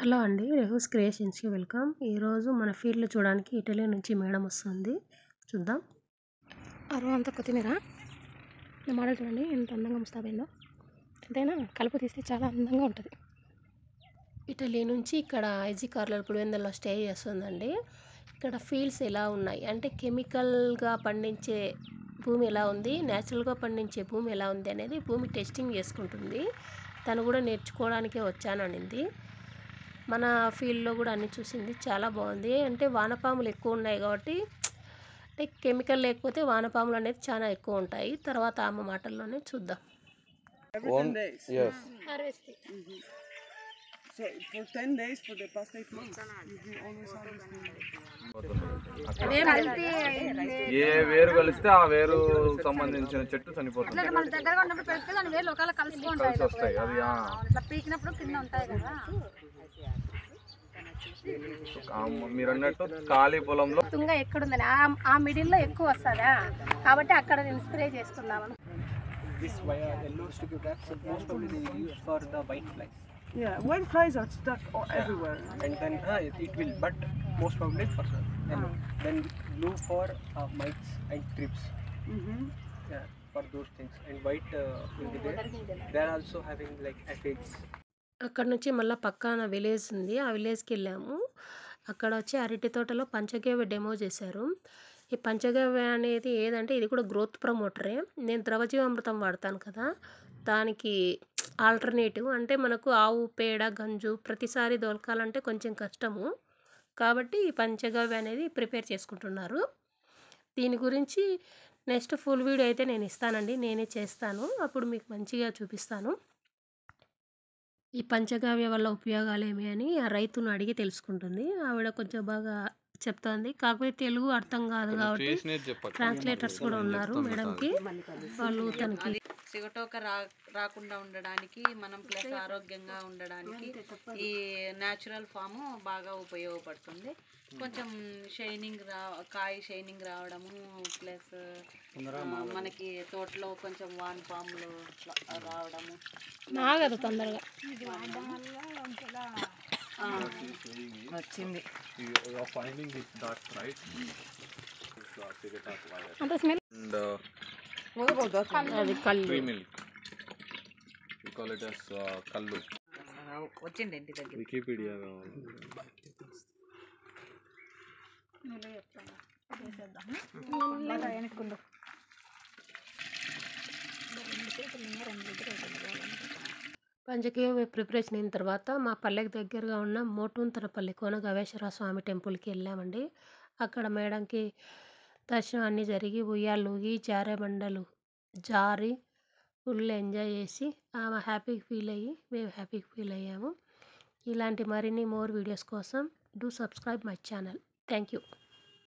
Hello అండి, రెహూస్ క్రియేషన్స్కి welcome. ఈరోజు మన ఫీల్డ్లో చూడడానికి ఇటలీ నుంచి మేడం వస్తుంది, చూద్దాం. అరవ అంతా కొత్తిమీర నా మోడల్ చూడండి ఎంత అందంగా ముస్తాబైందో. ఎంతైనా కలుపు తీస్తే చాలా అందంగా ఉంటుంది. ఇటలీ నుంచి ఇక్కడ ఐజీ కార్లర్ పులివెందుల్లో స్టే చేస్తుందండి. ఇక్కడ ఫీల్డ్స్ ఎలా ఉన్నాయి అంటే కెమికల్గా పండించే భూమి ఎలా ఉంది, న్యాచురల్గా పండించే భూమి ఎలా ఉంది అనేది భూమి టెస్టింగ్ చేసుకుంటుంది. తను కూడా నేర్చుకోవడానికే వచ్చాననింది. మన ఫీల్డ్లో కూడా అన్నీ చూసింది, చాలా బాగుంది. అంటే వానపాములు ఎక్కువ ఉన్నాయి కాబట్టి, అంటే కెమికల్ లేకపోతే వానపాములు అనేది చాలా ఎక్కువ ఉంటాయి. తర్వాత ఆమె మాటల్లోనే చూద్దాం. ఏ వేరు కలిస్తే ఆ వేరు సంబంధించిన చెట్టు చనిపోతుంది. కలిసి వస్తాయి అది మీరు అన్నట్టు ఖాళీ పొలంలో తుంగ ఎక్కడుందని ఆ మిడిల్లో ఎక్కువ వస్తుందా కాబట్టి అక్కడ నేను స్ప్రే చేసుకుందామని. This yellow sticky traps are most probably used for the white flies. Yeah, white flies are stuck everywhere. And then it will, but most probably for yellow. Then blue for mites and thrips. Yeah, for those things. And white will be there. They are also having like aphids. అక్కడ నుంచి మళ్ళీ పక్కన village ఉంది, ఆ విలేజ్కి వెళ్ళాము. అక్కడ వచ్చి అరటి తోటలో పంచగవ్య డెమో చేశారు. ఈ పంచగవ్య అనేది ఏదంటే ఇది కూడా గ్రోత్ ప్రమోటరే. నేను ద్రవజీవామృతం వాడతాను కదా, దానికి ఆల్టర్నేటివ్. అంటే మనకు ఆవు పేడ గంజు ప్రతిసారి దొరకాలంటే కొంచెం కష్టము, కాబట్టి ఈ పంచగవ్య అనేది ప్రిపేర్ చేసుకుంటున్నారు. దీని గురించి నెక్స్ట్ ఫుల్ వీడియో అయితే నేను ఇస్తానండి, నేనే చేస్తాను, అప్పుడు మీకు మంచిగా చూపిస్తాను. ఈ పంచగవ్య వల్ల ఉపయోగాలు ఏమి అని ఆ రైతును అడిగి తెలుసుకుంటుంది. ఆవిడ కొంచెం బాగా చెప్తోంది, కాకపోతే తెలుగు అర్థం కాదు కాబట్టి ట్రాన్స్లేటర్స్ కూడా ఉన్నారు మేడంకి. వాళ్ళు తనకి సిగటోక రాకుండా ఉండడానికి మనం ప్లస్ ఆరోగ్యంగా ఉండడానికి ఈ న్యాచురల్ ఫామ్ బాగా ఉపయోగపడుతుంది. కొంచెం షైనింగ్ కాయ షైనింగ్ రావడము, ప్లస్ మనకి తోటలో కొంచెం వానపాములు రావడము నాగదు తొందరగా వచ్చింది. అంత స్మెల్ అది కళ్ళు వచ్చింది ఇంటి దగ్గర. వికీపీడియా పంచగవ్య ప్రిపరేషన్ అయిన తర్వాత మా పల్లెకి దగ్గరగా ఉన్న మోటూంతరపల్లి కోన గవేశ్వర స్వామి టెంపుల్కి వెళ్ళామండి. అక్కడ మేడంకి దర్శనం అన్నీ జరిగి ఉయ్యాలూగి జారే బండలు జారి ఫుల్ ఎంజాయ్ చేసి ఆమె హ్యాపీగా ఫీల్ అయ్యి మేము హ్యాపీగా ఫీల్ అయ్యాము. ఇలాంటి మరిన్ని మోర్ వీడియోస్ కోసం do subscribe my channel. Thank you.